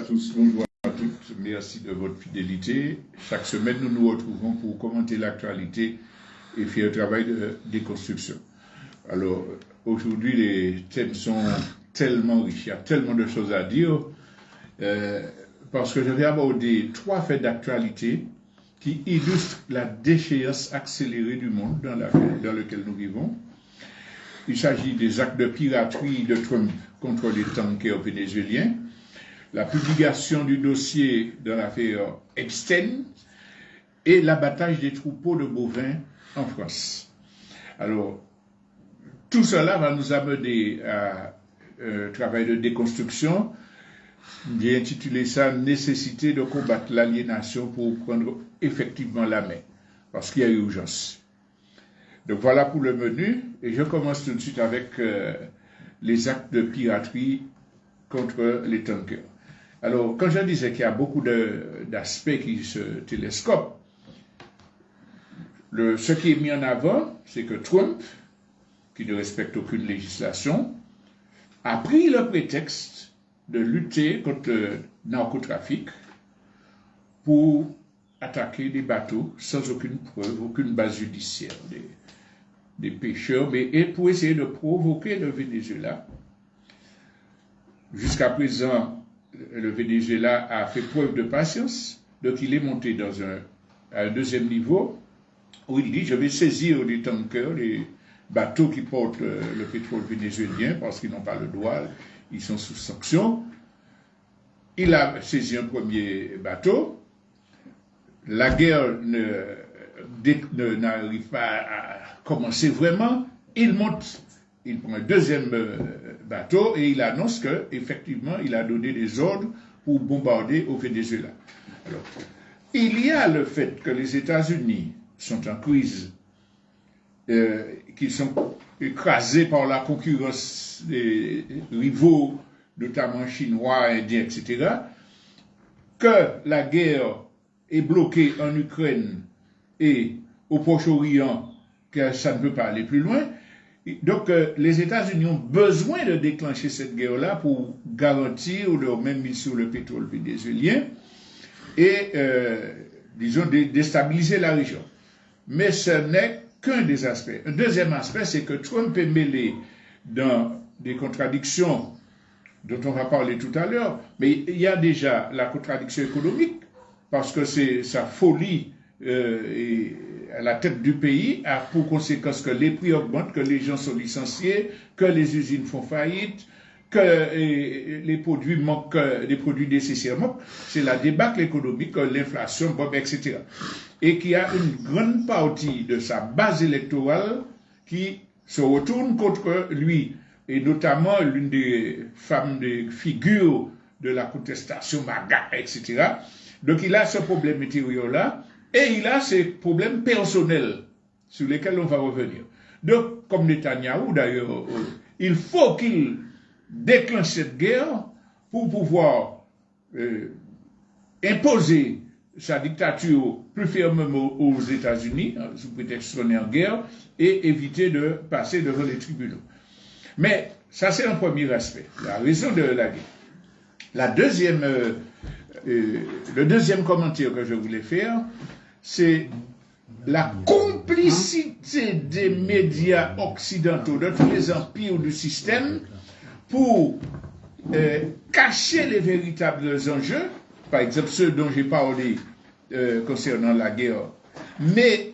tous, bonjour à toutes, merci de votre fidélité. Chaque semaine, nous nous retrouvons pour commenter l'actualité et faire un travail de déconstruction. Alors, aujourd'hui, les thèmes sont tellement riches, il y a tellement de choses à dire, parce que je vais aborder 3 faits d'actualité qui illustrent la déchéance accélérée du monde dans lequel nous vivons. Il s'agit des actes de piraterie de Trump contre les tankers vénézuéliens, la publication du dossier dans l'affaire Epstein et l'abattage des troupeaux de bovins en France. Alors, tout cela va nous amener à un travail de déconstruction. J'ai intitulé ça « Nécessité de combattre l'aliénation pour prendre effectivement la main », parce qu'il y a urgence. Donc voilà pour le menu, et je commence tout de suite avec les actes de piraterie contre les tankers. Alors, quand je disais qu'il y a beaucoup d'aspects qui se télescopent, ce qui est mis en avant, c'est que Trump, qui ne respecte aucune législation, a pris le prétexte de lutter contre le narcotrafic pour attaquer des bateaux sans aucune preuve, aucune base judiciaire des pêcheurs, mais pour essayer de provoquer le Venezuela. Jusqu'à présent, le Venezuela a fait preuve de patience, donc il est monté à un deuxième niveau, où il dit, je vais saisir les tankers, les bateaux qui portent le pétrole vénézuélien, parce qu'ils n'ont pas le droit, ils sont sous sanction. Il a saisi un premier bateau, la guerre n'arrive pas à commencer vraiment, il monte, il prend un deuxième bateau et il annonce qu'effectivement il a donné des ordres pour bombarder au Venezuela. Alors, il y a le fait que les États-Unis sont en crise, qu'ils sont écrasés par la concurrence des rivaux, notamment chinois, indiens, etc., que la guerre est bloquée en Ukraine et au Proche-Orient, que ça ne peut pas aller plus loin. Donc, les États-Unis ont besoin de déclencher cette guerre-là pour garantir leur même mise sur le pétrole vénézuélien et, disons, déstabiliser la région. Mais ce n'est qu'un des aspects. Un deuxième aspect, c'est que Trump est mêlé dans des contradictions dont on va parler tout à l'heure, mais il y a déjà la contradiction économique, parce que c'est sa folie à la tête du pays a pour conséquence que les prix augmentent, que les gens sont licenciés, que les usines font faillite, que les produits manquent, les produits nécessaires manquent. C'est la débâcle économique, l'inflation, etc. Et qu'il y a une grande partie de sa base électorale qui se retourne contre lui, et notamment l'une des femmes, des figures de la contestation, MAGA, etc. Donc il a ce problème intérieur-là, et il a ses problèmes personnels sur lesquels on va revenir. Donc, comme Netanyahou d'ailleurs, il faut qu'il déclenche cette guerre pour pouvoir imposer sa dictature plus fermement aux États-Unis, sous prétexte qu'on est en guerre, et éviter de passer devant les tribunaux. Mais ça, c'est un premier aspect, la raison de la guerre. Le deuxième commentaire que je voulais faire, c'est la complicité des médias occidentaux, de tous les empires du système, pour cacher les véritables enjeux, par exemple ceux dont j'ai parlé concernant la guerre, mais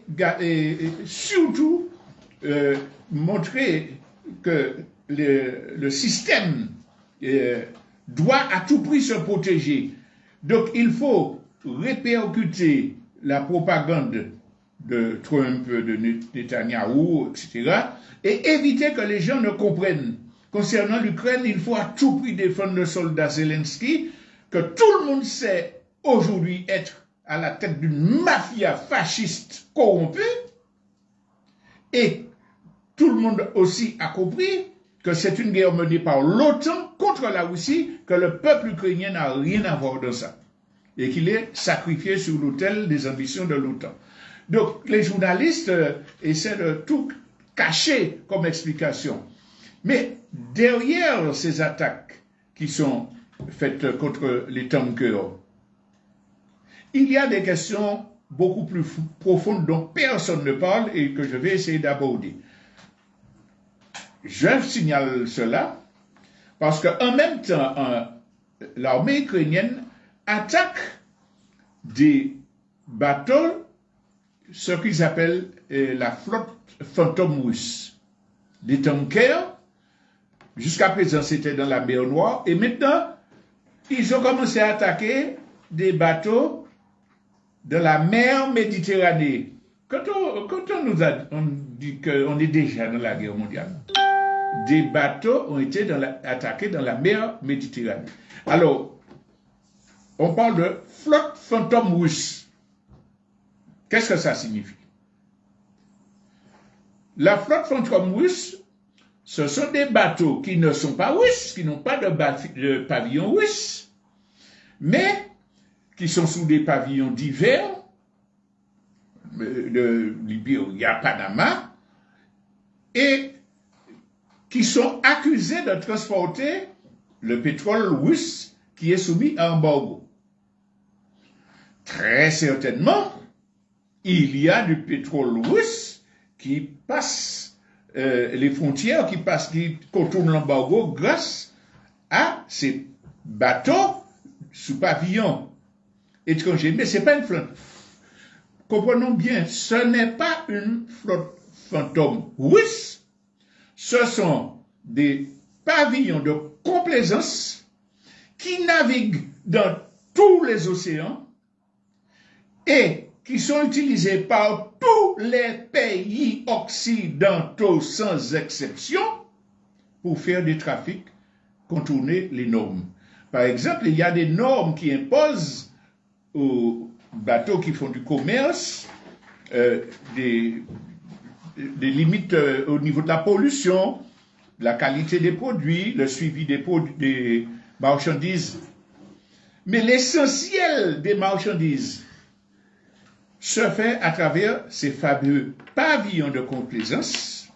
surtout montrer que le système doit à tout prix se protéger. Donc il faut répercuter la propagande de Trump, de Netanyahou, etc., et éviter que les gens ne comprennent. Concernant l'Ukraine, il faut à tout prix défendre le soldat Zelensky, que tout le monde sait aujourd'hui être à la tête d'une mafia fasciste corrompue, et tout le monde aussi a compris que c'est une guerre menée par l'OTAN contre la Russie, que le peuple ukrainien n'a rien à voir dans ça, et qu'il est sacrifié sur l'autel des ambitions de l'OTAN. Donc les journalistes essaient de tout cacher comme explication. Mais derrière ces attaques qui sont faites contre les tankers. Il y a des questions beaucoup plus profondes dont personne ne parle et que je vais essayer d'aborder. Je signale cela parce qu'en même temps, l'armée ukrainienne attaque des bateaux, ce qu'ils appellent la flotte fantôme russe. Des tankers, jusqu'à présent c'était dans la mer Noire, et maintenant ils ont commencé à attaquer des bateaux de la mer Méditerranée. Quand on dit qu'on est déjà dans la guerre mondiale, des bateaux ont été attaqués dans la mer Méditerranée. Alors, on parle de flotte fantôme russe. Qu'est-ce que ça signifie? La flotte fantôme russe, ce sont des bateaux qui ne sont pas russes, qui n'ont pas de pavillon russe, mais qui sont sous des pavillons divers, de Libye, Panama, et qui sont accusés de transporter le pétrole russe qui est soumis à embargo. Très certainement, il y a du pétrole russe qui passe les frontières, qui contourne l'embargo grâce à ces bateaux sous pavillon étranger. Mais ce n'est pas une flotte. Comprenons bien, ce n'est pas une flotte fantôme russe, ce sont des pavillons de complaisance qui naviguent dans tous les océans et qui sont utilisés par tous les pays occidentaux sans exception pour faire des trafics, contourner les normes. Par exemple, il y a des normes qui imposent aux bateaux qui font du commerce des limites au niveau de la pollution, de la qualité des produits, le suivi des marchandises. Mais l'essentiel des marchandises se fait à travers ces fameux pavillons de complaisance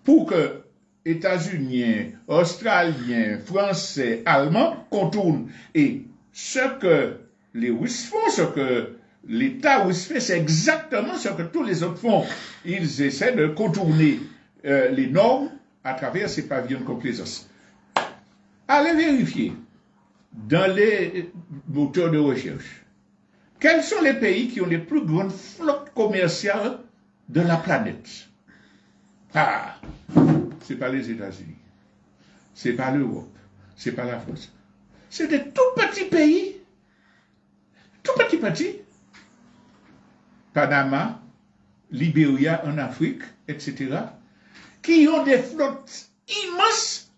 pour que États-Unis, Australiens, Français, Allemands contournent. Et ce que les Russes font, ce que l'État russe fait, c'est exactement ce que tous les autres font. Ils essaient de contourner les normes à travers ces pavillons de complaisance. Allez vérifier dans les moteurs de recherche. Quels sont les pays qui ont les plus grandes flottes commerciales de la planète? Ah, ce n'est pas les États-Unis, ce n'est pas l'Europe, ce n'est pas la France. C'est des tout petits pays, tout petits. Panama, Libéria en Afrique, etc., qui ont des flottes immenses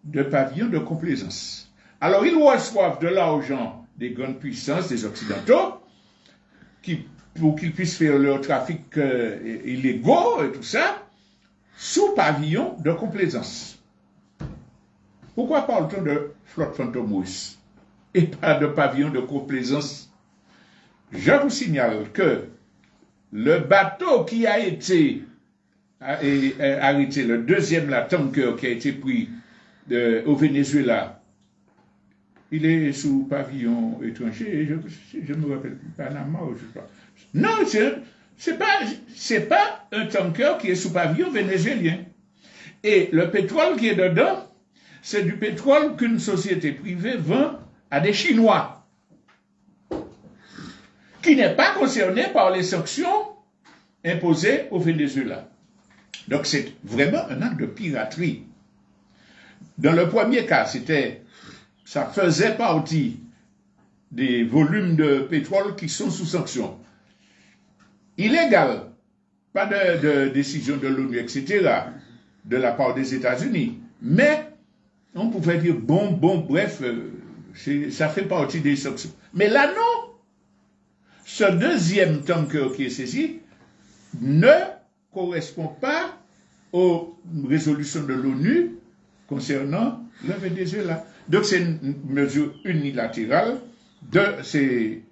de pavillons de complaisance. Alors, ils reçoivent de l'argent des grandes puissances, des Occidentaux, pour qu'ils puissent faire leur trafic illégaux et tout ça, sous pavillon de complaisance. Pourquoi parle-t-on de flotte fantôme russe et pas de pavillon de complaisance? Je vous signale que le bateau qui a été arrêté, le deuxième tanker qui a été pris au Venezuela, il est sous pavillon étranger, je me rappelle plus, Panama ou je sais pas. Non, c'est pas un tanker qui est sous pavillon vénézuélien. Et le pétrole qui est dedans, c'est du pétrole qu'une société privée vend à des Chinois, qui n'est pas concerné par les sanctions imposées au Venezuela. Donc c'est vraiment un acte de piraterie. Dans le premier cas, ça faisait partie des volumes de pétrole qui sont sous sanction. Illégal, pas de décision de l'ONU, etc., de la part des États-Unis. Mais on pouvait dire, bref, ça fait partie des sanctions. Mais là, non. Ce deuxième tanker qui est saisi ne correspond pas aux résolutions de l'ONU concernant le Venezuela. Donc c'est une mesure unilatérale de ces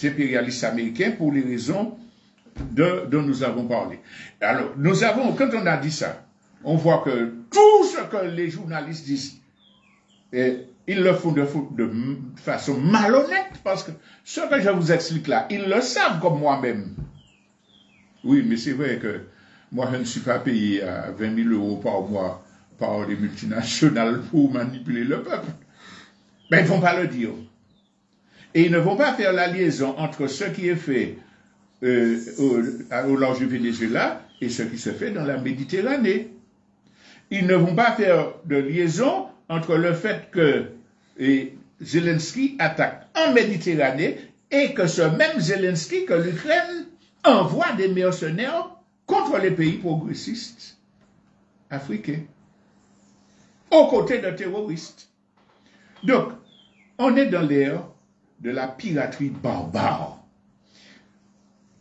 impérialistes américains pour les raisons dont nous avons parlé. Alors, quand on a dit ça, on voit que tout ce que les journalistes disent, ils Ils le font de façon malhonnête, parce que ce que je vous explique là, ils le savent comme moi-même. Oui, mais c'est vrai que moi, je ne suis pas payé à 20 000 euros par mois par les multinationales pour manipuler le peuple. Mais ils ne vont pas le dire. Et ils ne vont pas faire la liaison entre ce qui est fait au large du Venezuela et ce qui se fait dans la Méditerranée. Ils ne vont pas faire de liaison entre le fait que Zelensky attaque en Méditerranée et que ce même Zelensky, que l'Ukraine envoie des mercenaires contre les pays progressistes africains, aux côtés de terroristes. Donc, on est dans l'ère de la piraterie barbare.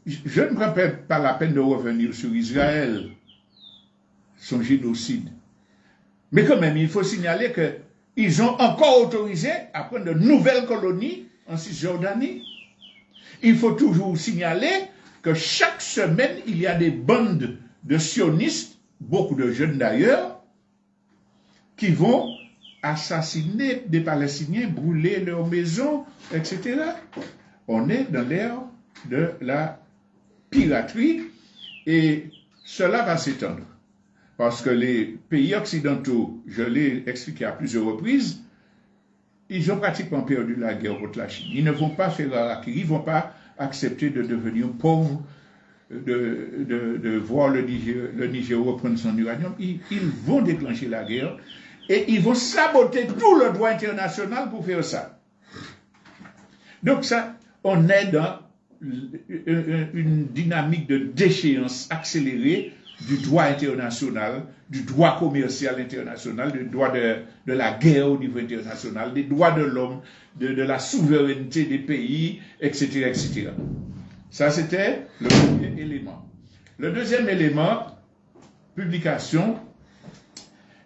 Je ne prends pas la peine de revenir sur Israël, son génocide. Mais quand même, il faut signaler qu'ils ont encore autorisé à prendre de nouvelles colonies en Cisjordanie. Il faut toujours signaler que chaque semaine, il y a des bandes de sionistes, beaucoup de jeunes d'ailleurs, qui vont assassiner des Palestiniens, brûler leurs maisons, etc. On est dans l'ère de la piraterie et cela va s'étendre. Parce que les pays occidentaux, je l'ai expliqué à plusieurs reprises, ils ont pratiquement perdu la guerre contre la Chine. Ils ne vont pas faire harakiri, ils ne vont pas accepter de devenir pauvres, de voir le Niger reprendre son uranium. Ils vont déclencher la guerre et ils vont saboter tout le droit international pour faire ça. Donc ça, on est dans une dynamique de déchéance accélérée du droit international, du droit commercial international, du droit de la guerre au niveau international, des droits de l'homme, de la souveraineté des pays, etc., etc. Ça, c'était le premier élément. Le deuxième élément, publication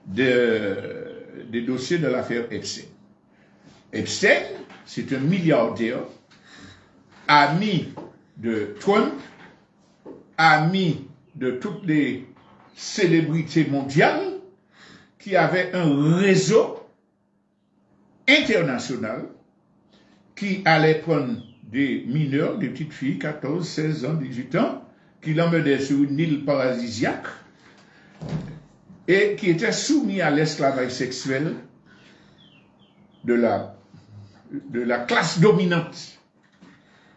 des dossiers de l'affaire Epstein. Epstein, c'est un milliardaire, ami de Trump, ami de toutes les célébrités mondiales, qui avait un réseau international qui allait prendre des mineurs, des petites filles, 14, 16 ans, 18 ans, qui l'emmenaient sur une île paradisiaque et qui étaient soumis à l'esclavage sexuel de la classe dominante.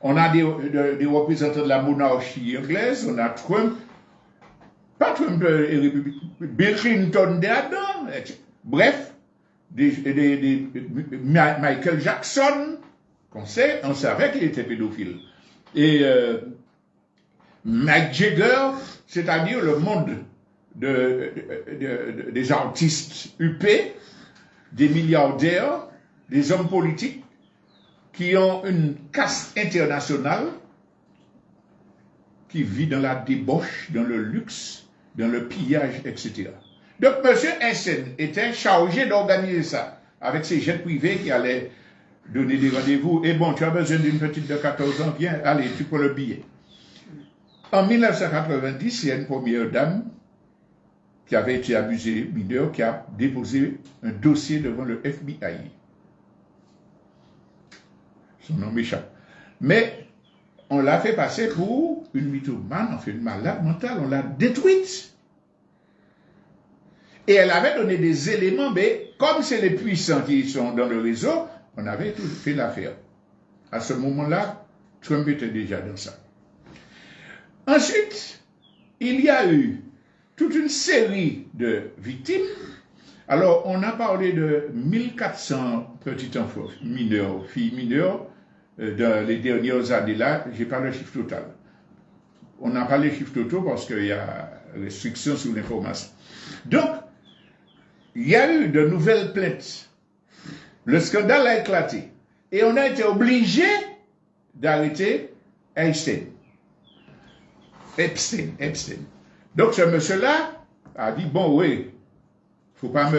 On a des représentants de la monarchie anglaise, on a Trump, pas Trump, Bill Clinton dedans, bref, Michael Jackson, on savait qu'il était pédophile. Et Mick Jagger, c'est-à-dire le monde des artistes huppés, des milliardaires, des hommes politiques qui ont une caste internationale qui vit dans la débauche, dans le luxe, dans le pillage, etc. Donc, M. Epstein était chargé d'organiser ça avec ses jets privés qui allaient donner des rendez-vous. Et bon, tu as besoin d'une petite de 14 ans, viens, allez, tu prends le billet. En 1990, il y a une première dame qui avait été abusée mineure, qui a déposé un dossier devant le FBI. Son nom m'échappe. Mais on l'a fait passer pour une mythomane, enfin une malade mentale, on l'a détruite. Et elle avait donné des éléments, mais comme c'est les puissants qui sont dans le réseau, on avait tout fait l'affaire. À ce moment-là, Trump était déjà dans ça. Ensuite, il y a eu toute une série de victimes. Alors, on a parlé de 1400 petits enfants mineurs, filles mineures, dans les dernières années-là. Je n'ai pas le chiffre total. On n'a pas les chiffres totaux parce qu'il y a restriction sur l'information. Donc, il y a eu de nouvelles plaintes. Le scandale a éclaté. Et on a été obligé d'arrêter Epstein. Donc ce monsieur-là a dit, bon oui, faut pas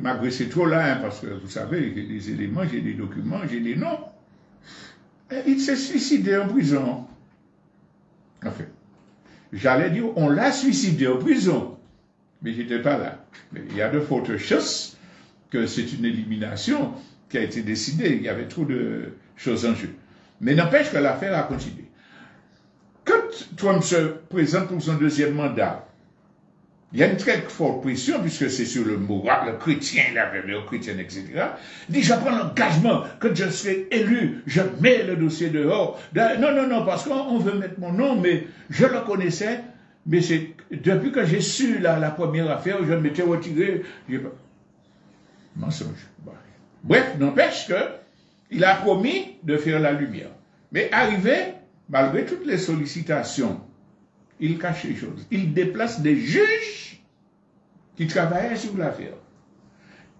m'agresser trop là, hein, parce que vous savez, j'ai des éléments, j'ai des documents, j'ai des noms. Et il s'est suicidé en prison. Enfin, j'allais dire, on l'a suicidé en prison, mais j'étais pas là. Mais il y a de fortes chances que c'est une élimination qui a été décidée. Il y avait trop de choses en jeu. Mais n'empêche que l'affaire a continué. Quand Trump se présente pour son deuxième mandat, il y a une très forte pression, puisque c'est sur le moral, le chrétien, la valeur chrétienne, etc. Il dit, je prends l'engagement, quand je serai élu, je mets le dossier dehors. Non, parce qu'on veut mettre mon nom, mais je le connaissais, mais c'est depuis que j'ai su la première affaire, je m'étais retiré. Mensonge. Bref, n'empêche que il a promis de faire la lumière. Mais arrivé, malgré toutes les sollicitations, il cache les choses. Il déplace des juges qui travaillaient sur l'affaire.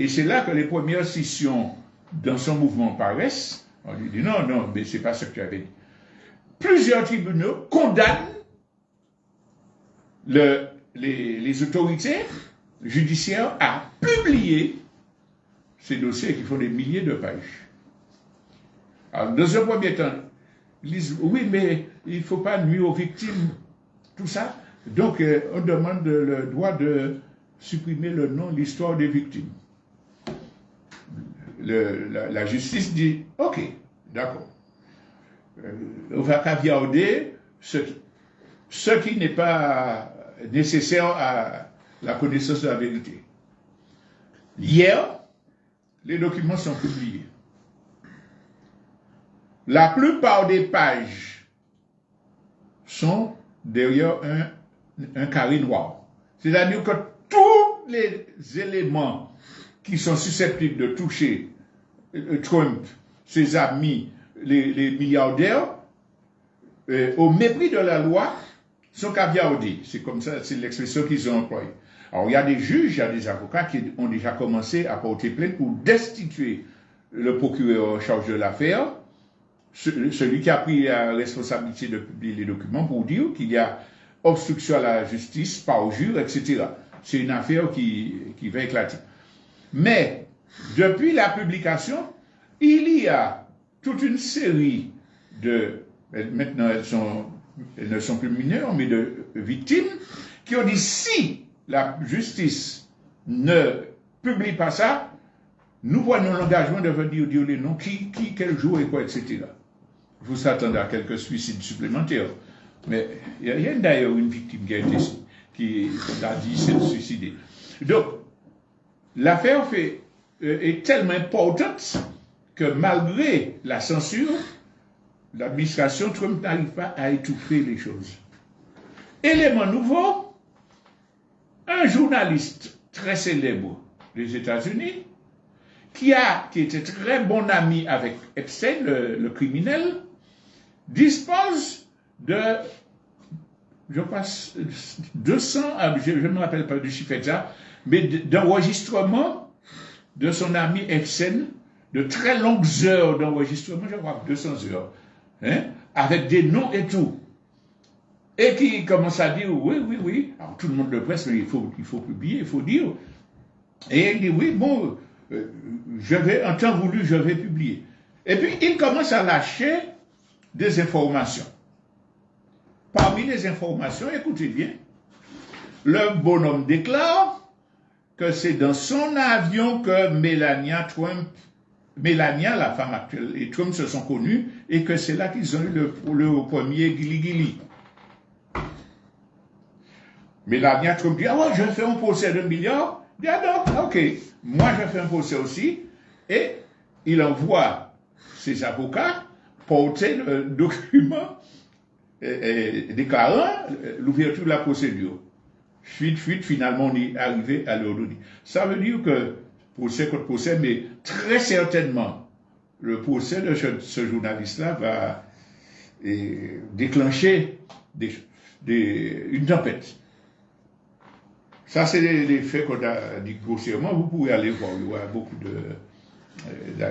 Et c'est là que les premières scissions dans son mouvement paraissent. On lui dit non, mais c'est pas ce que tu avais dit. Plusieurs tribunaux condamnent les autorités judiciaires à publier ces dossiers qui font des milliers de pages. Alors, dans un premier temps, ils disent oui, mais il ne faut pas nuire aux victimes. Tout ça. Donc, on demande le droit de supprimer le nom, l'histoire des victimes. La justice dit, ok, d'accord. On va caviarder ce qui n'est pas nécessaire à la connaissance de la vérité. Hier, les documents sont publiés. La plupart des pages sont derrière un carré noir. C'est-à-dire que tous les éléments qui sont susceptibles de toucher Trump, ses amis, les milliardaires, au mépris de la loi, sont caviardés. C'est comme ça, c'est l'expression qu'ils ont employée. Alors, il y a des juges, il y a des avocats qui ont déjà commencé à porter plainte pour destituer le procureur en charge de l'affaire, celui qui a pris la responsabilité de publier les documents, pour dire qu'il y a obstruction à la justice, parjure, etc. C'est une affaire qui va éclater. Mais, depuis la publication, il y a toute une série de... Maintenant, elles ne sont plus mineures, mais de victimes, qui ont dit, si la justice ne publie pas ça, nous prenons l'engagement de venir dire les noms, qui, quel jour et quoi, etc. Vous s'attendez à quelques suicides supplémentaires. Mais il y a d'ailleurs une victime qui a dit s'être suicidée. Donc, l'affaire est tellement importante que malgré la censure, l'administration Trump n'arrive pas à étouffer les choses. Élément nouveau, un journaliste très célèbre des États-Unis, qui était très bon ami avec Epstein, le criminel, dispose de, je pense, 200, je ne me rappelle pas du chiffre exact, mais d'enregistrement de son ami Epstein, de très longues heures d'enregistrement, je crois 200 heures, hein, avec des noms et tout. Et qui commence à dire, oui. Alors tout le monde le presse, mais il faut publier, il faut dire. Et il dit, oui, bon, en temps voulu, je vais publier. Et puis, il commence à lâcher des informations. Parmi les informations, écoutez bien, le bonhomme déclare que c'est dans son avion que Melania, la femme actuelle, et Trump se sont connus, et que c'est là qu'ils ont eu le premier guili-guili. Melania Trump dit, ah ouais, je fais un procès de milliards. Il dit, ah non, ok, moi je fais un procès aussi, et il envoie ses avocats porter le document déclarant l'ouverture de la procédure. Fuite, finalement on est arrivé à l'ordonnée. Ça veut dire que, procès contre procès, mais très certainement, le procès de ce journaliste-là va déclencher une tempête. Ça, c'est les faits qu'on a dit grossièrement. Vous pouvez aller voir, il y aura beaucoup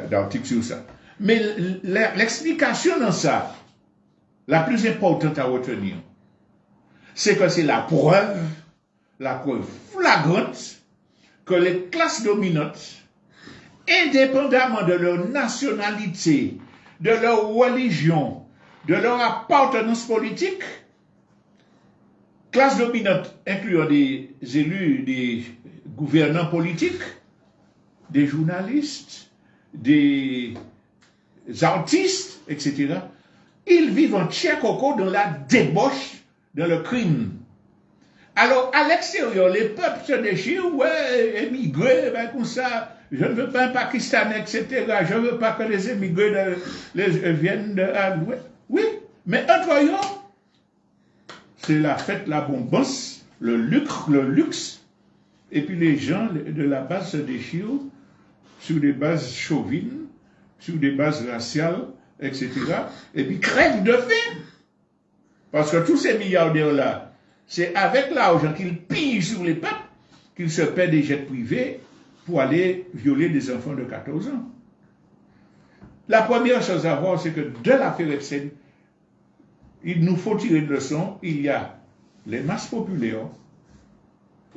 d'articles sur ça. Mais l'explication dans ça, la plus importante à retenir, c'est que c'est la preuve flagrante que les classes dominantes, indépendamment de leur nationalité, de leur religion, de leur appartenance politique, classes dominantes incluant des élus des gouvernants politiques, des journalistes, des artistes, etc. Ils vivent en coco dans la débauche, dans le crime. Alors, à l'extérieur, les peuples se déchirent, ouais, émigrés, ben, comme ça, je ne veux pas un Pakistanais, etc. Je ne veux pas que les émigrés viennent de... Oui, mais entre eux, c'est la fête, la bombance, le luxe, et puis les gens de la base se déchirent sur des bases chauvines, sur des bases raciales, etc. Et puis crèvent de faim. Parce que tous ces milliardaires-là, c'est avec l'argent qu'ils pillent sur les peuples qu'ils se paient des jets privés pour aller violer des enfants de 14 ans. La première chose à voir, c'est que de l'affaire Epstein, il nous faut tirer une leçon. Il y a les masses populaires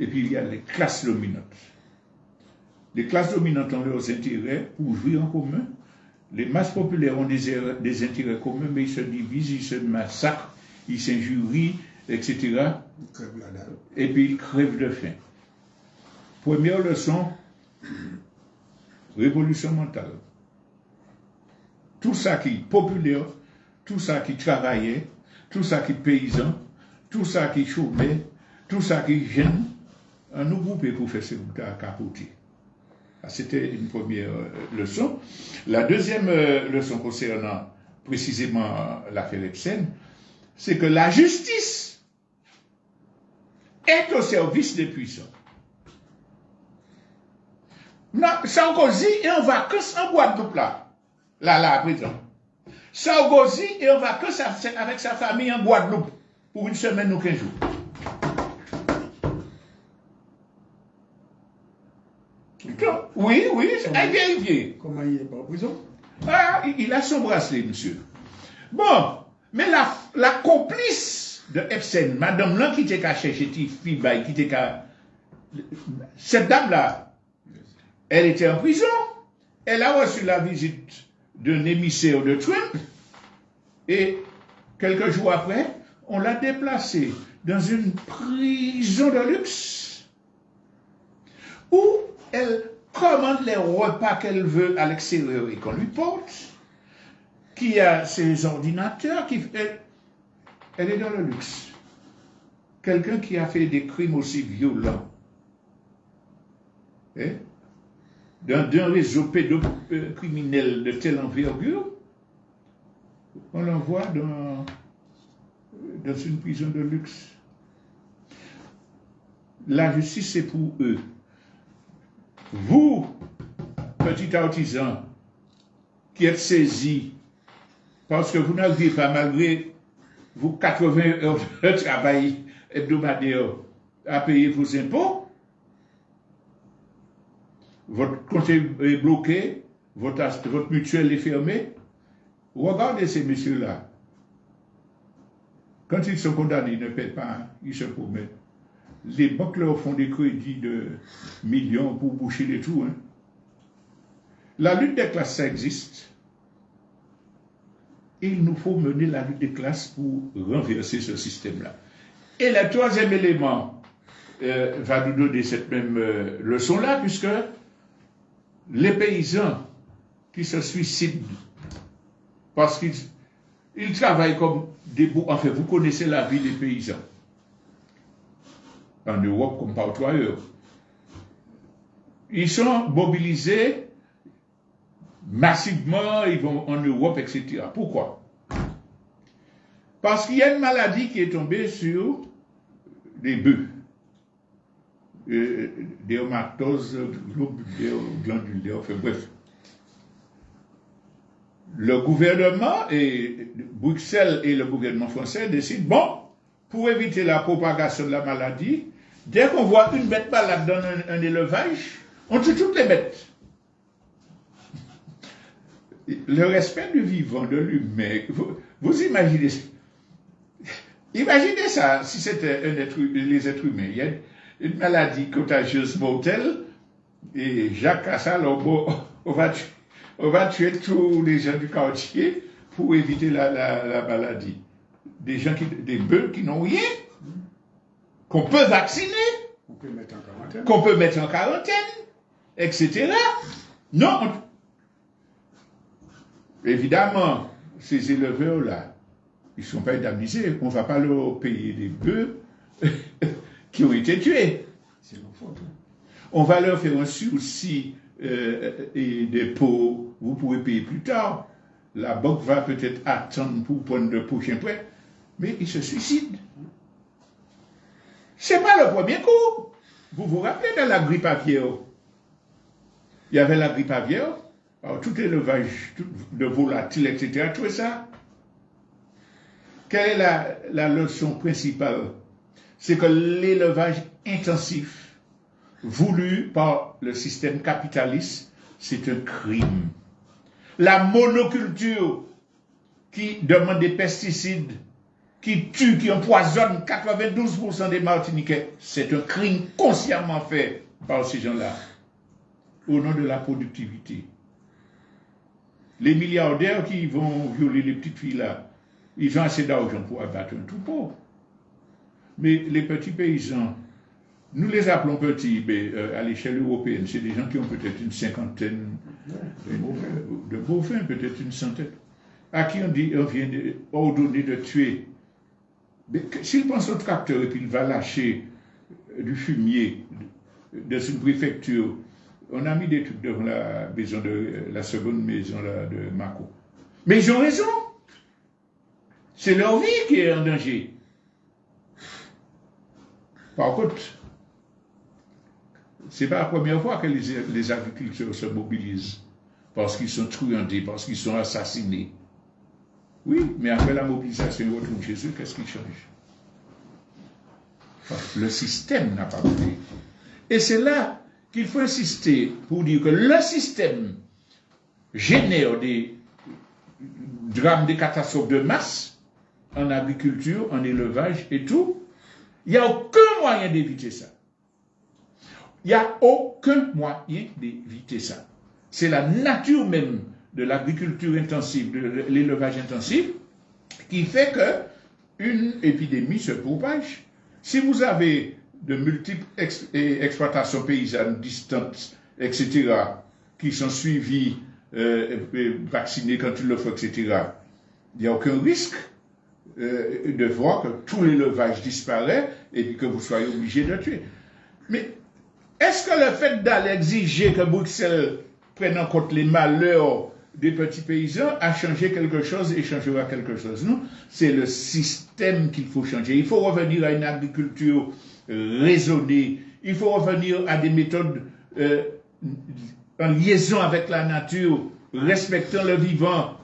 et puis il y a les classes dominantes. Les classes dominantes ont leurs intérêts pour jouir en commun. Les masses populaires ont des intérêts communs, mais ils se divisent, ils se massacrent, ils s'injurient, etc. Et puis ils crèvent de faim. Première leçon, révolution mentale. Tout ça qui est populaire, tout ça qui travaillait, tout ça qui est paysan, tout ça qui chômait, tout ça qui jeune, nous grouper pour faire ce bouton à capoter. C'était une première leçon. La deuxième leçon concernant précisément l'affaire Epstein, c'est que la justice est au service des puissants. Sarkozy est en vacances en Guadeloupe là à présent. Sarkozy est en vacances avec sa famille en Guadeloupe pour une semaine ou 15 jours. Oui, à vérifier. Comment il est pas en prison? Ah, il a son bracelet, monsieur. Bon, mais la complice de Epstein, madame là qui était cachée chez Tiffy, qui était cette dame-là, elle était en prison. Elle a reçu la visite d'un émissaire de Trump. Et quelques jours après, on l'a déplacée dans une prison de luxe où elle commande les repas qu'elle veut à l'extérieur et qu'on lui porte, qui a ses ordinateurs, elle est dans le luxe. Quelqu'un qui a fait des crimes aussi violents, d'un réseau pédocriminel de telle envergure, on l'envoie dans une prison de luxe. La justice, c'est pour eux. Vous, petit artisan, qui êtes saisi parce que vous n'aviez pas, malgré vos 80 heures de travail hebdomadaire, à payer vos impôts, votre compte est bloqué, votre mutuelle est fermée. Regardez ces messieurs-là. Quand ils sont condamnés, ils ne paient pas, hein, ils se promettent. Les banques leur font des crédits de millions pour boucher les trous. Hein. La lutte des classes, ça existe. Il nous faut mener la lutte des classes pour renverser ce système-là. Et le troisième élément va nous donner cette même leçon-là, puisque les paysans qui se suicident parce qu'ils travaillent comme des boucs. Enfin, vous connaissez la vie des paysans. En Europe comme partout ailleurs. Ils sont mobilisés massivement, ils vont en Europe, etc. Pourquoi? Parce qu'il y a une maladie qui est tombée sur les bœufs. Dermatose glandulaire, enfin bref. Le gouvernement, et Bruxelles et le gouvernement français décident, bon, pour éviter la propagation de la maladie, dès qu'on voit une bête malade dans un élevage, on tue toutes les bêtes. Le respect du vivant, de l'humain, vous imaginez ça, si c'était les êtres humains. Il y a une maladie contagieuse mortelle, et Jacques Cassal, on va tuer tous les gens du quartier pour éviter la maladie. Des bœufs qui n'ont rien, qu'on peut vacciner. On peut mettre en quarantaine. Qu'on peut mettre en quarantaine, etc. Non. Évidemment, ces éleveurs-là, ils ne sont pas indemnisés. On ne va pas leur payer des bœufs qui ont été tués. C'est leur faute. On va leur faire un sursis et des pots. Vous pouvez payer plus tard. La banque va peut-être attendre pour prendre le prochain prêt. Mais ils se suicident. Ce n'est pas le premier coup. Vous vous rappelez de la grippe aviaire? Il y avait la grippe aviaire. Alors, tout élevage de volatiles, etc., tout ça. Quelle est la leçon principale? C'est que l'élevage intensif, voulu par le système capitaliste, c'est un crime. La monoculture qui demande des pesticides, qui tue, qui empoisonne 92% des Martiniquais, c'est un crime consciemment fait par ces gens-là, au nom de la productivité. Les milliardaires qui vont violer les petites filles là, ils ont assez d'argent pour abattre un troupeau. Mais les petits paysans, nous les appelons petits, mais à l'échelle européenne, c'est des gens qui ont peut-être une cinquantaine de bovins, peut-être une centaine, à qui on vient ordonner de tuer. S'il pense au tracteur et puis il va lâcher du fumier dans une préfecture, on a mis des trucs devant la maison la seconde maison là, de Mako. Mais ils ont raison. C'est leur vie qui est en danger. Par contre, ce n'est pas la première fois que les agriculteurs se mobilisent parce qu'ils sont truandés, parce qu'ils sont assassinés. Oui, mais après la mobilisation, ils retournent chez eux, qu'est-ce qui change? Parce que le système n'a pas bougé. Et c'est là qu'il faut insister pour dire que le système génère des drames, des catastrophes de masse en agriculture, en élevage et tout. Il n'y a aucun moyen d'éviter ça. Il n'y a aucun moyen d'éviter ça. C'est la nature même de l'agriculture intensive, de l'élevage intensif, qui fait qu'une épidémie se propage. Si vous avez de multiples exploitations paysannes distantes, etc., qui sont suivies, vaccinées quand il le faut, etc., il n'y a aucun risque de voir que tout l'élevage disparaît et puis que vous soyez obligé de tuer. Mais est-ce que le fait d'aller exiger que Bruxelles prenne en compte les malheurs des petits paysans a changé quelque chose et changera quelque chose? Non, c'est le système qu'il faut changer. Il faut revenir à une agriculture raisonnée. Il faut revenir à des méthodes en liaison avec la nature, respectant le vivant,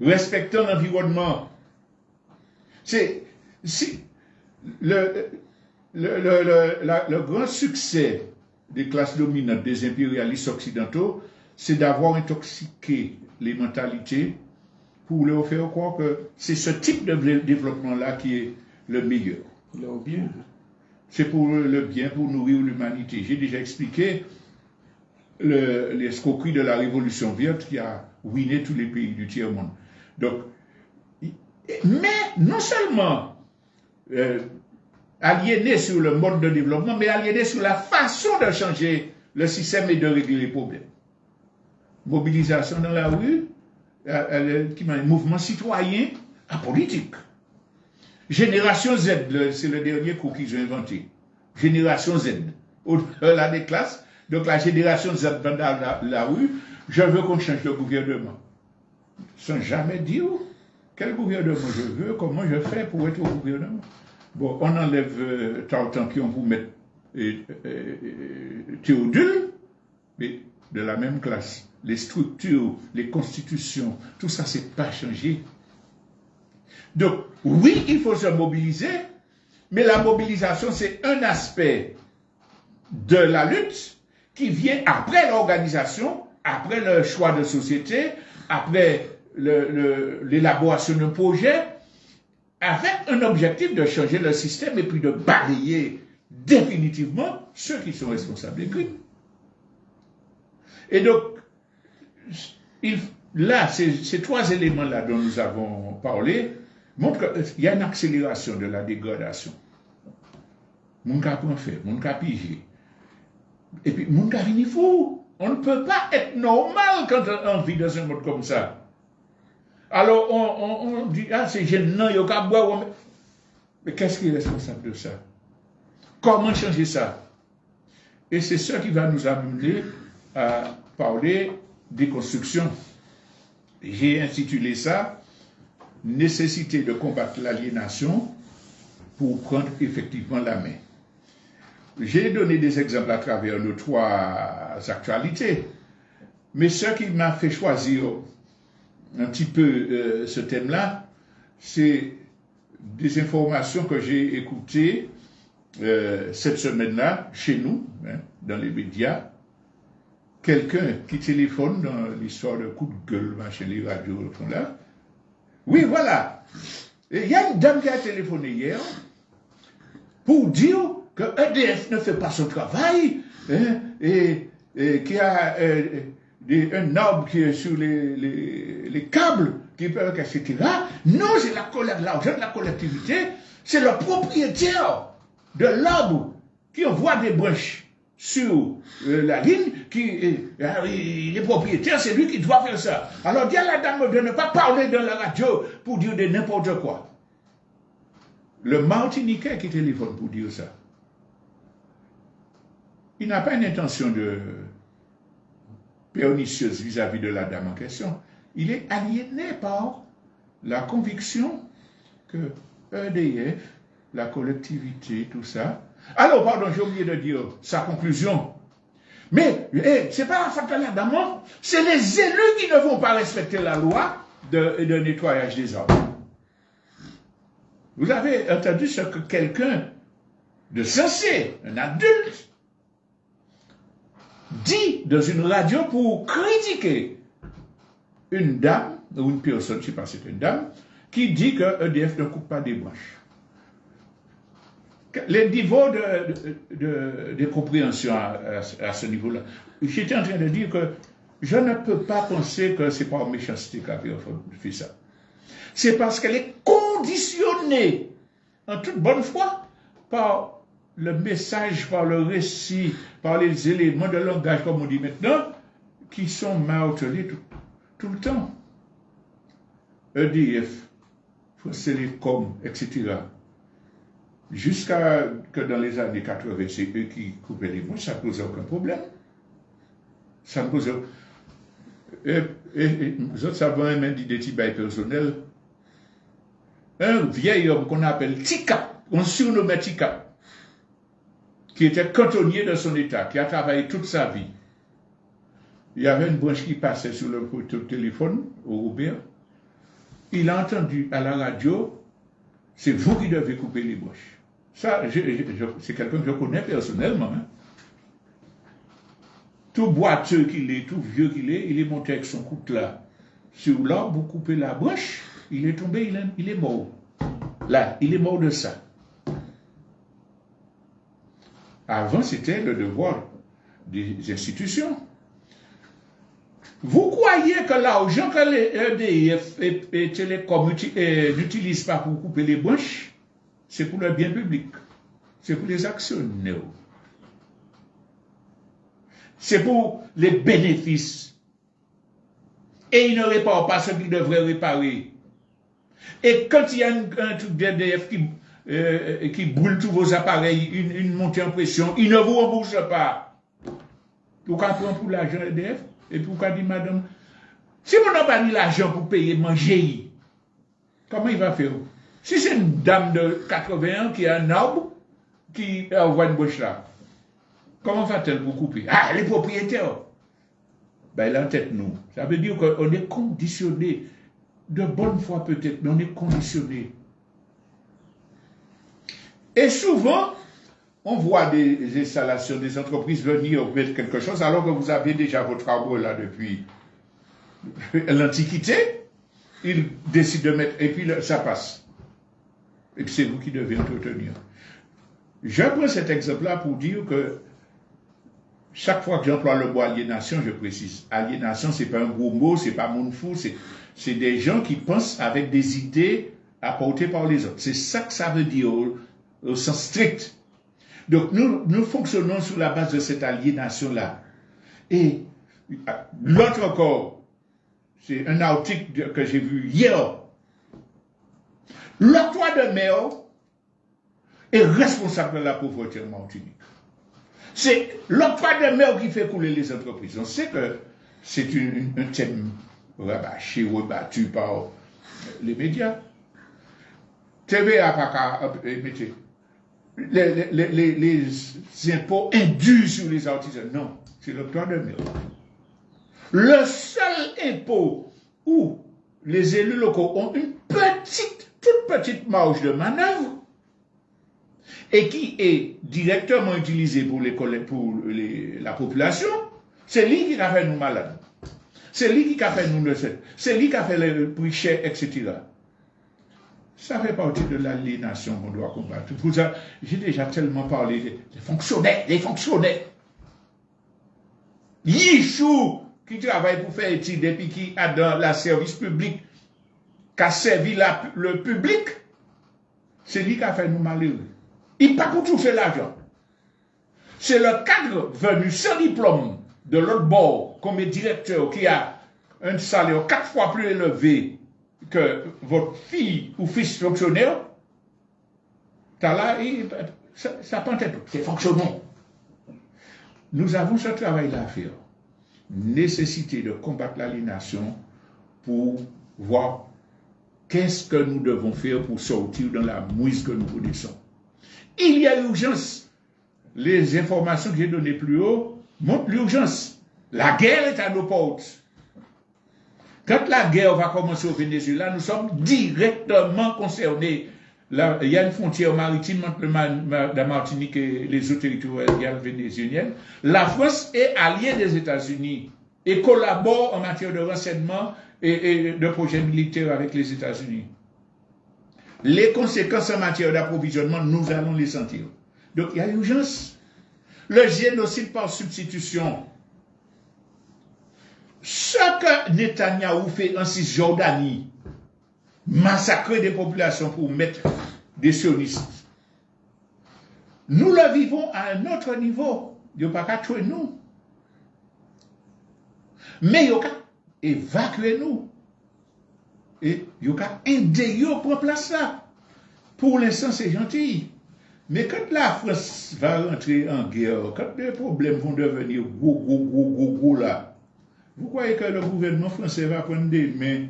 respectant l'environnement. C'est le grand succès des classes dominantes, des impérialistes occidentaux, c'est d'avoir intoxiqué les mentalités pour leur faire croire que c'est ce type de développement-là qui est le meilleur. Leur bien. C'est pour le bien, pour nourrir l'humanité. J'ai déjà expliqué l'escroquerie de la Révolution verte qui a ruiné tous les pays du tiers-monde. Donc, mais non seulement aliéné sur le mode de développement, mais aliéné sur la façon de changer le système et de régler les problèmes. Mobilisation dans la rue, mouvement citoyen apolitique. Génération Z, c'est le dernier coup qu'ils ont inventé. Génération Z. Au-delà des classes, donc la génération Z va dans la rue, je veux qu'on change de gouvernement. Sans jamais dire quel gouvernement je veux, comment je fais pour être au gouvernement. Bon, on enlève Tartanquion pour mettre Théodule, mais de la même classe. Les structures, les constitutions, tout ça, c'est pas changé. Donc, oui, il faut se mobiliser, mais la mobilisation, c'est un aspect de la lutte qui vient après l'organisation, après le choix de société, après l'élaboration d'un projet, avec un objectif de changer le système et puis de balayer définitivement ceux qui sont responsables des crimes. Et donc, là, ces trois éléments-là dont nous avons parlé montrent qu'il y a une accélération de la dégradation. Moun ka prend fait, moun ka pige. Et puis, moun ka vini fou. On ne peut pas être normal quand on vit dans un monde comme ça. Alors, on dit, ah, c'est gênant, il y a boire. Mais qu'est-ce qui est responsable de ça? Comment changer ça? Et c'est ça qui va nous amener à parler des constructions. J'ai intitulé ça « Nécessité de combattre l'aliénation pour prendre effectivement la main ». J'ai donné des exemples à travers nos 3 actualités, mais ce qui m'a fait choisir un petit peu ce thème-là, c'est des informations que j'ai écoutées cette semaine-là, chez nous, hein, dans les médias. Quelqu'un qui téléphone dans l'histoire de coup de gueule, machin, les radios font là. Oui, voilà. Il y a une dame qui a téléphoné hier pour dire que EDF ne fait pas son travail, hein, et qu'il y a un arbre qui est sur les câbles, qui peut, etc. Non, c'est l'argent de la collectivité, c'est le propriétaire de l'arbre qui envoie des branches sur la ligne, il est propriétaire, c'est lui qui doit faire ça. Alors dis à la dame de ne pas parler dans la radio pour dire de n'importe quoi. Le Martiniquais qui téléphone pour dire ça, il n'a pas une intention de pernicieuse vis-à-vis de la dame en question. Il est aliéné par la conviction que EDF, la collectivité, tout ça. Alors, pardon, j'ai oublié de dire sa conclusion. Mais ce n'est pas la faute de la dame, c'est les élus qui ne vont pas respecter la loi de nettoyage des arbres. Vous avez entendu ce que quelqu'un de sensé, un adulte, dit dans une radio pour critiquer une dame, ou une personne, je ne sais pas si c'est une dame, qui dit que EDF ne coupe pas des branches. Les niveaux de compréhension à ce niveau-là. J'étais en train de dire que je ne peux pas penser que c'est par méchanceté qu'a fait ça. C'est parce qu'elle est conditionnée en toute bonne foi par le message, par le récit, par les éléments de langage, comme on dit maintenant, qui sont martelés tout le temps. EDF, France Télécom, etc. Jusqu'à que dans les années 80, c'est eux qui coupaient les branches, ça ne posait aucun problème. Ça ne posait aucun... Vous autres savez, même dit des petits bails personnels. Un vieil homme qu'on appelle Tika, on surnommait Tika, qui était cantonnier de son état, qui a travaillé toute sa vie. Il y avait une branche qui passait sur le téléphone au Robert. Il a entendu à la radio, c'est vous qui devez couper les branches. Ça, c'est quelqu'un que je connais personnellement. Hein. Tout boiteux qu'il est, tout vieux qu'il est, il est monté avec son couteau là sur l'arbre pour couper la branche. Il est tombé, il est mort. Là, il est mort de ça. Avant, c'était le devoir des institutions. Vous croyez que l'argent que les EDF et Télécom n'utilisent pas pour couper les branches, c'est pour le bien public, c'est pour les actionnaires, c'est pour les bénéfices. Et ils ne réparent pas ce qu'ils devraient réparer. Et quand il y a un truc d'EDF qui brûle tous vos appareils, une montée en pression, ils ne vous remboursent pas. Pourquoi prendre pour l'argent EDF? Et pourquoi dit madame, si vous n'avez pas mis l'argent pour payer manger, comment il va faire? Si c'est une dame de 81 qui a un arbre, qui envoie une bouche là, comment va-t-elle pour couper? Ah, les propriétaires. Ben, il a en tête nous. Ça veut dire qu'on est conditionné, de bonne foi peut-être, mais on est conditionné. Et souvent, on voit des installations, des entreprises venir mettre quelque chose, alors que vous avez déjà votre arbre là depuis l'Antiquité. Ils décident de mettre, et puis ça passe. Et puis c'est vous qui devez entretenir. Je prends cet exemple-là pour dire que chaque fois que j'emploie le mot aliénation, je précise. Aliénation, c'est pas un gros mot, c'est pas monde fou, c'est des gens qui pensent avec des idées apportées par les autres. C'est ça que ça veut dire au sens strict. Donc nous fonctionnons sur la base de cette aliénation-là. Et l'autre encore, c'est un article que j'ai vu hier. L'octroi de mer est responsable de la pauvreté en Martinique. C'est l'octroi de mer qui fait couler les entreprises. On sait que c'est un thème rabâché, rebattu par les médias. TVA pas qu'à mettez les impôts indus sur les artisans. Non, c'est l'octroi de mer. Le seul impôt où les élus locaux ont une toute petite marge de manœuvre et qui est directement utilisé pour la population, c'est lui qui a fait nous malades. C'est lui qui a fait nous recettes. C'est lui qui a fait les prix chers, etc. Ça fait partie de l'aliénation qu'on doit combattre. Pour ça, j'ai déjà tellement parlé des fonctionnaires, Yichou, qui travaille pour faire études et puis qui a dans la service public, qui a servi le public, c'est lui qui a fait nous malheureux. Il n'a pas pour tout fait l'argent. C'est le cadre venu sans diplôme de l'autre bord, comme directeur, qui a un salaire 4 fois plus élevé que votre fille ou fils fonctionnaire. Là, ça prend tête. C'est fonctionnaire. Nous avons ce travail-là à faire. Nécessité de combattre l'aliénation pour voir qu'est-ce que nous devons faire pour sortir dans la mouise que nous connaissons. Il y a urgence. Les informations que j'ai données plus haut montrent l'urgence. La guerre est à nos portes. Quand la guerre va commencer au Venezuela, nous sommes directement concernés. Là, il y a une frontière maritime entre la Martinique et les eaux territoriales vénézuéliennes. La France est alliée des États-Unis et collabore en matière de renseignement et de projets militaires avec les États-Unis. Les conséquences en matière d'approvisionnement, nous allons les sentir. Donc, il y a urgence. Le génocide par substitution. Ce que Netanyahou fait en Cisjordanie, massacrer des populations pour mettre des sionistes, nous le vivons à un autre niveau. Il n'y a pas qu'à tuer nous. Mais il y a qu'à évacuer nous. Et il y a qu'à aider pour place là. Pour l'instant, c'est gentil. Mais quand la France va rentrer en guerre, quand les problèmes vont devenir gros là, vous croyez que le gouvernement français va prendre des mains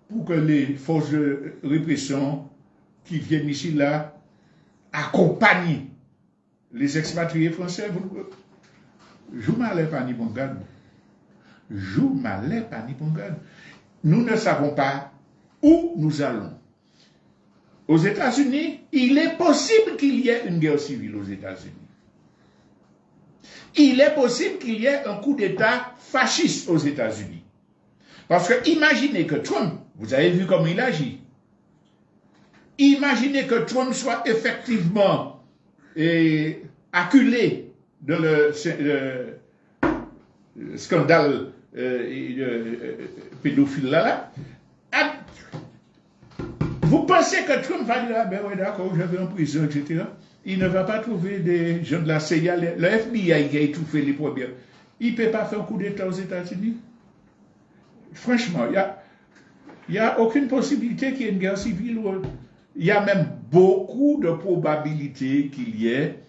pour que les forces de répression qui viennent ici là accompagnent les expatriés français? Jou malais pas ni bon garde. Jou malais pas ni bon garde. Nous ne savons pas où nous allons. Aux États-Unis, il est possible qu'il y ait une guerre civile aux États-Unis. Il est possible qu'il y ait un coup d'État fasciste aux États-Unis. Parce que imaginez que Trump, vous avez vu comment il agit, imaginez que Trump soit effectivement acculé dans le scandale pédophile là. Vous pensez que Trump va dire, ah ben oui d'accord, je vais en prison, etc. Il ne va pas trouver des gens de la CIA, le FBI qui a étouffé les premières. Il ne peut pas faire un coup d'État aux États-Unis. Franchement, il n'y a aucune possibilité qu'il y ait une guerre civile. Il y a même beaucoup de probabilités qu'il y ait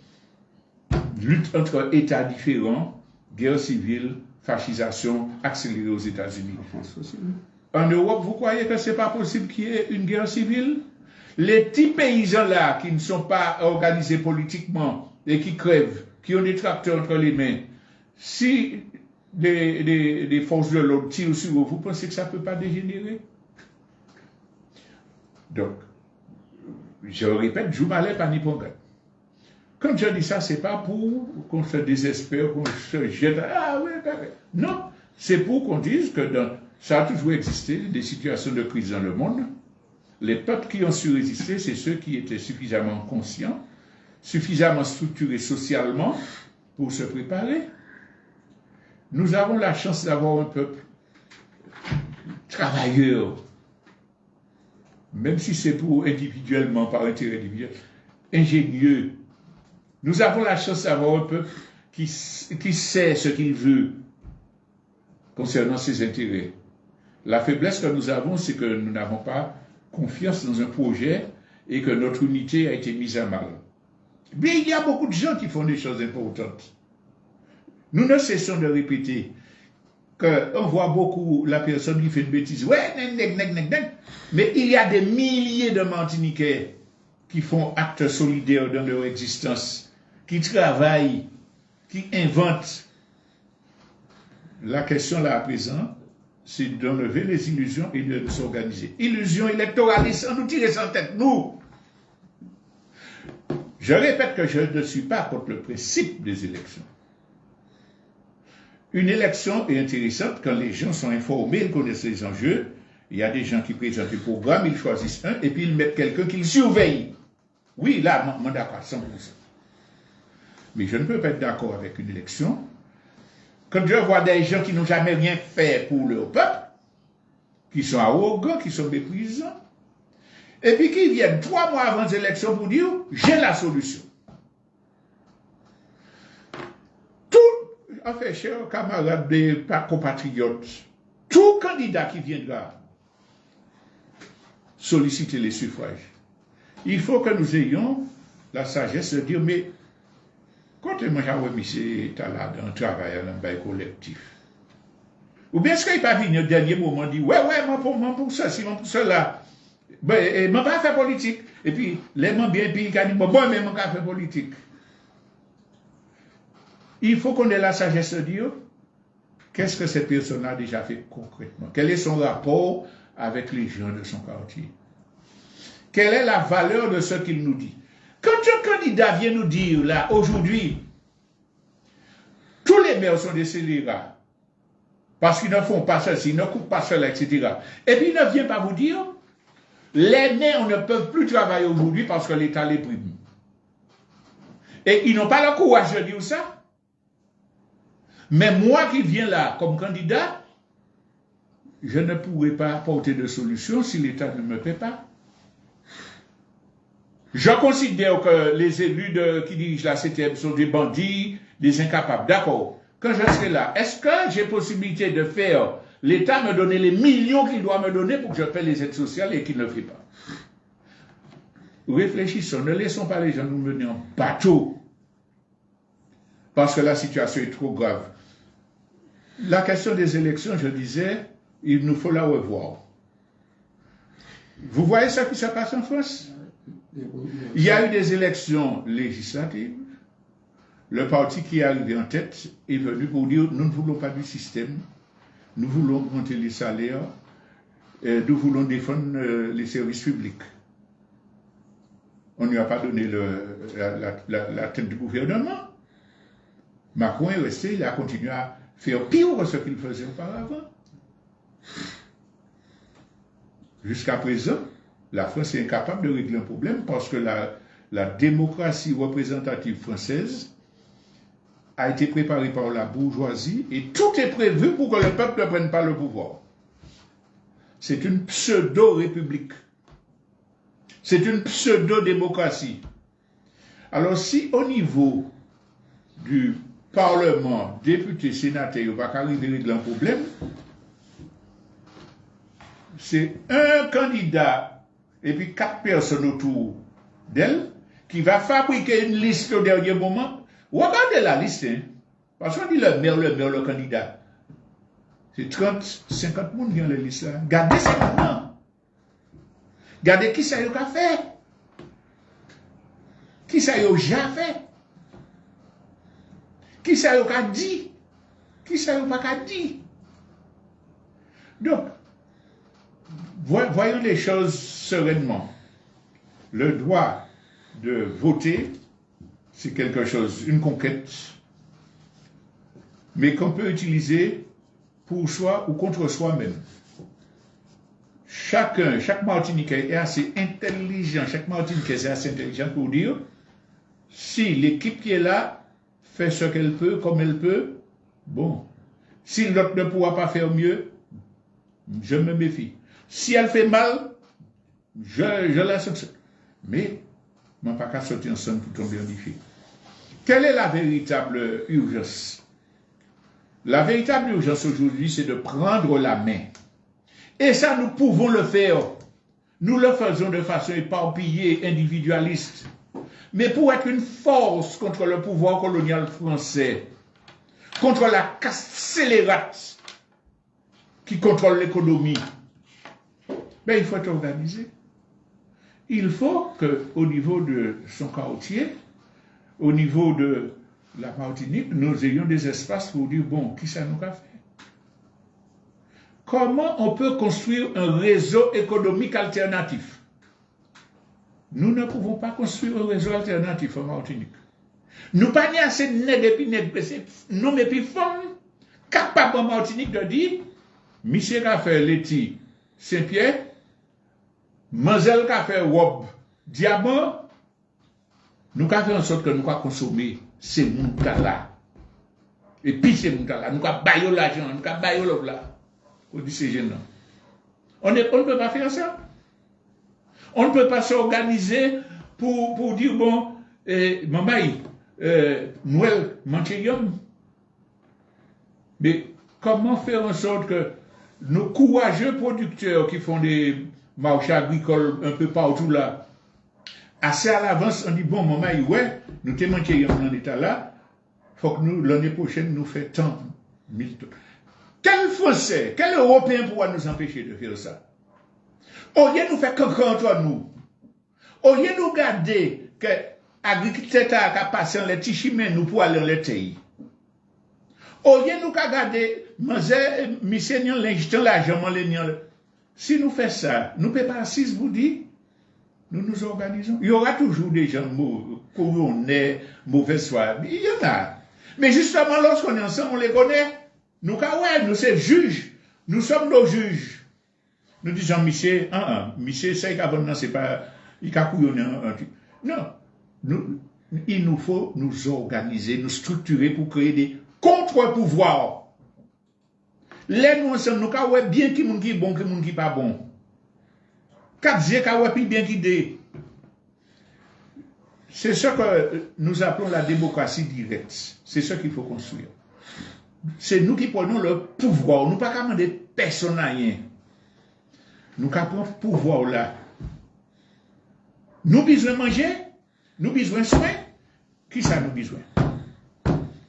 lutte entre États différents, guerre civile, fascisation accélérée aux États-Unis. En Europe, vous croyez que ce n'est pas possible qu'il y ait une guerre civile? Les petits paysans-là qui ne sont pas organisés politiquement et qui crèvent, qui ont des tracteurs entre les mains, si des forces de l'ordre tirent sur eux, vous pensez que ça ne peut pas dégénérer? Donc, je répète, je m'allais pas ni ponga. Quand je dis ça, ce n'est pas pour qu'on se désespère, qu'on se jette. Ah oui, non, c'est pour qu'on dise que ça a toujours existé, des situations de crise dans le monde. Les peuples qui ont su résister, c'est ceux qui étaient suffisamment conscients, suffisamment structurés socialement pour se préparer. Nous avons la chance d'avoir un peuple travailleur, même si c'est pour individuellement, par intérêt individuel, ingénieux, Nous avons la chance d'avoir un peuple qui sait ce qu'il veut concernant ses intérêts. La faiblesse que nous avons, c'est que nous n'avons pas confiance dans un projet et que notre unité a été mise à mal. Mais il y a beaucoup de gens qui font des choses importantes. Nous ne cessons de répéter qu'on voit beaucoup la personne qui fait une bêtise. Ouais, mais il y a des milliers de Martiniquais qui font acte solidaire dans leur existence, qui travaillent, qui inventent. La question là à présent, c'est d'enlever les illusions et de s'organiser. Illusions électoralistes, on nous tire sans tête, nous. Je répète que je ne suis pas contre le principe des élections. Une élection est intéressante quand les gens sont informés, ils connaissent les enjeux. Il y a des gens qui présentent le programme, ils choisissent un et puis ils mettent quelqu'un qui le surveille. Oui, là, moi d'accord, 100%. Mais je ne peux pas être d'accord avec une élection quand je vois des gens qui n'ont jamais rien fait pour leur peuple, qui sont arrogants, qui sont méprisants, et puis qui viennent 3 mois avant les élections pour dire « j'ai la solution ». En fait, chers camarades et compatriotes, tout candidat qui viendra solliciter les suffrages, il faut que nous ayons la sagesse de dire, mais quand moi j'ai mis là dans le travail dans le collectif, ou bien est-ce qu'il va venir au dernier moment dire, ouais, moi pour ça, sinon pour cela, ben, je vais pas faire politique. Et puis, les gens bien pire, ils disent, bon, mais je vais faire politique. Il faut qu'on ait la sagesse de dire qu'est-ce que cette personne a déjà fait concrètement. Quel est son rapport avec les gens de son quartier. Quelle est la valeur de ce qu'il nous dit. Quand un candidat vient nous dire, là, aujourd'hui, tous les maires sont des scélérats, parce qu'ils ne font pas ceci, ils ne coupent pas cela, etc. Et puis il ne vient pas vous dire, les maires ne peuvent plus travailler aujourd'hui parce que l'État les prime. Et ils n'ont pas le courage de dire ça. Mais moi qui viens là comme candidat, je ne pourrai pas apporter de solution si l'État ne me paie pas. Je considère que les élus qui dirigent la CTM sont des bandits, des incapables. D'accord. Quand je serai là, est-ce que j'ai possibilité de faire l'État me donner les millions qu'il doit me donner pour que je paie les aides sociales et qu'il ne fait pas? Réfléchissons, ne laissons pas les gens nous mener en bateau. Parce que la situation est trop grave. La question des élections, je disais, il nous faut la revoir. Vous voyez ce qui se passe en France? Il y a eu des élections législatives. Le parti qui est arrivé en tête est venu pour dire nous ne voulons pas du système, nous voulons monter les salaires, nous voulons défendre les services publics. On ne lui a pas donné la tête du gouvernement. Macron est resté, il a continué à faire pire que ce qu'il faisait auparavant. Jusqu'à présent, la France est incapable de régler un problème parce que la démocratie représentative française a été préparée par la bourgeoisie et tout est prévu pour que le peuple ne prenne pas le pouvoir. C'est une pseudo-république. C'est une pseudo-démocratie. Alors si au niveau du Parlement, député, sénateur, il va arriver à régler un problème, c'est un candidat et puis 4 personnes autour d'elle qui va fabriquer une liste au dernier moment. Regardez la liste, hein, parce qu'on dit le maire, le candidat. C'est 30, 50 personnes qui ont la liste là. Regardez ça maintenant. Regardez qui ça y a fait. Qui ça y a déjà fait. Qui ça y a dit. Qui ça y a pas dit. Donc, voyons les choses sereinement. Le droit de voter, c'est quelque chose, une conquête, mais qu'on peut utiliser pour soi ou contre soi-même. Chaque Martiniquais est assez intelligent, chaque Martiniquais est assez intelligent pour dire, si l'équipe qui est là fait ce qu'elle peut, comme elle peut, bon. Si l'autre ne pourra pas faire mieux, je me méfie. Si elle fait mal, je la sanctionne. Mais, je ne vais pas sortir ensemble pour tomber en défi. quelle est la véritable urgence? La véritable urgence aujourd'hui, c'est de prendre la main. Et ça, nous pouvons le faire. Nous le faisons de façon éparpillée, individualiste. Mais pour être une force contre le pouvoir colonial français, contre la caste scélérate qui contrôle l'économie, ben, il faut être organisé. Il faut qu'au niveau de son quartier, au niveau de la Martinique, nous ayons des espaces pour dire, bon, qui ça nous a fait? Comment on peut construire un réseau économique alternatif? Nous ne pouvons pas construire un réseau alternatif en Martinique. Nous pas ni assez nègres et puis nègres, non mais puis femmes capables en Martinique de dire, monsieur qui a fait Letty Saint-Pierre, mademoiselle qui a fait Rob Diamant, nous avons fait en sorte que nous avons consommé ces moutons-là. Et puis ces moutons-là, nous avons baillé l'argent, nous avons baillé l'eau là. On dit c'est gênant. On ne peut pas faire ça. On ne peut pas s'organiser pour dire, bon, Mambaï, Noël, Mancheyum. Mais comment faire en sorte que nos courageux producteurs qui font des marchés agricoles un peu partout là, assez à l'avance, on dit, bon, Mambaï, ouais, nous te Mancheyum dans l'état là, il faut que nous, l'année prochaine, nous fassions tant 1000 tonnes. Quel Français, quel Européen pourra nous empêcher de faire ça? Au lieu de nous faire cancre entre nous, au lieu de nous garder que l'agriculteur a passé en les petits chemins nous pour aller en les pays. Au lieu de nous garder, monsieur, l'argent, si nous faisons ça, nous ne pouvons pas assis vous dire, nous nous organisons. Il y aura toujours des gens couronnés, mauvais soir. Il y en a. Mais justement, lorsqu'on est ensemble, on les connaît. Nous, nous sommes juges. Nous sommes nos juges. Nous disons, monsieur, monsieur, c'est pas, il a couillonné un truc. Non. Il nous faut nous organiser, nous structurer pour créer des contre-pouvoirs. Les nous ensemble, nous avons bien qui est bon, qui n'est pas bon. Quatre yeux, qui bien qui est. C'est ce que nous appelons la démocratie directe. C'est ce qu'il faut construire. C'est nous qui prenons le pouvoir. Nous ne pouvons pas demander personne à rien. Nous avons le pouvoir là. Nous besoin manger, nous besoin soin. Qui ça nous besoin?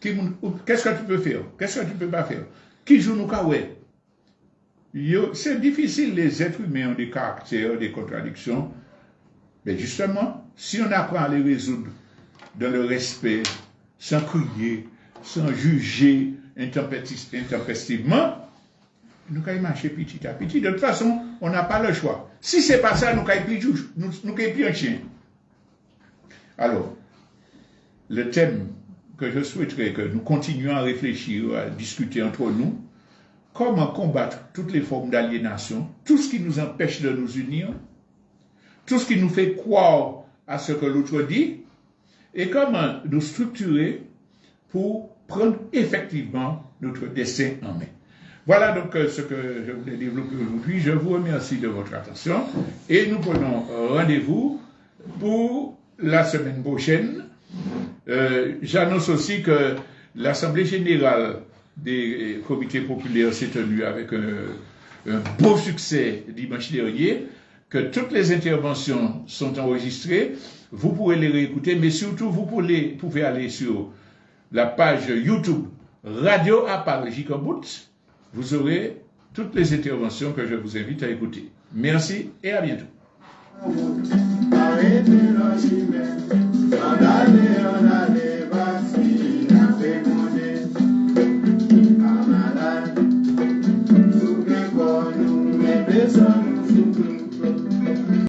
Qu'est-ce que tu peux faire? Qu'est-ce que tu ne peux pas faire? Qui joue nous kawé? C'est difficile, les êtres humains ont des caractères, des contradictions. Mais justement, si on apprend à les résoudre dans le respect, sans crier, sans juger intempestivement, nous allons marcher petit à petit. De toute façon, on n'a pas le choix. Si ce n'est pas ça, nous allons plus un chien. Alors, le thème que je souhaiterais que nous continuions à réfléchir, à discuter entre nous, comment combattre toutes les formes d'aliénation, tout ce qui nous empêche de nous unir, tout ce qui nous fait croire à ce que l'autre dit, et comment nous structurer pour prendre effectivement notre destin en main. Voilà donc ce que je voulais développer aujourd'hui. Je vous remercie de votre attention et nous prenons rendez-vous pour la semaine prochaine. J'annonce aussi que l'Assemblée générale des comités populaires s'est tenue avec un beau succès dimanche dernier, que toutes les interventions sont enregistrées. Vous pourrez les réécouter, mais surtout vous pouvez aller sur la page YouTube Radio Apal Jikobout. Vous aurez toutes les interventions que je vous invite à écouter. Merci et à bientôt.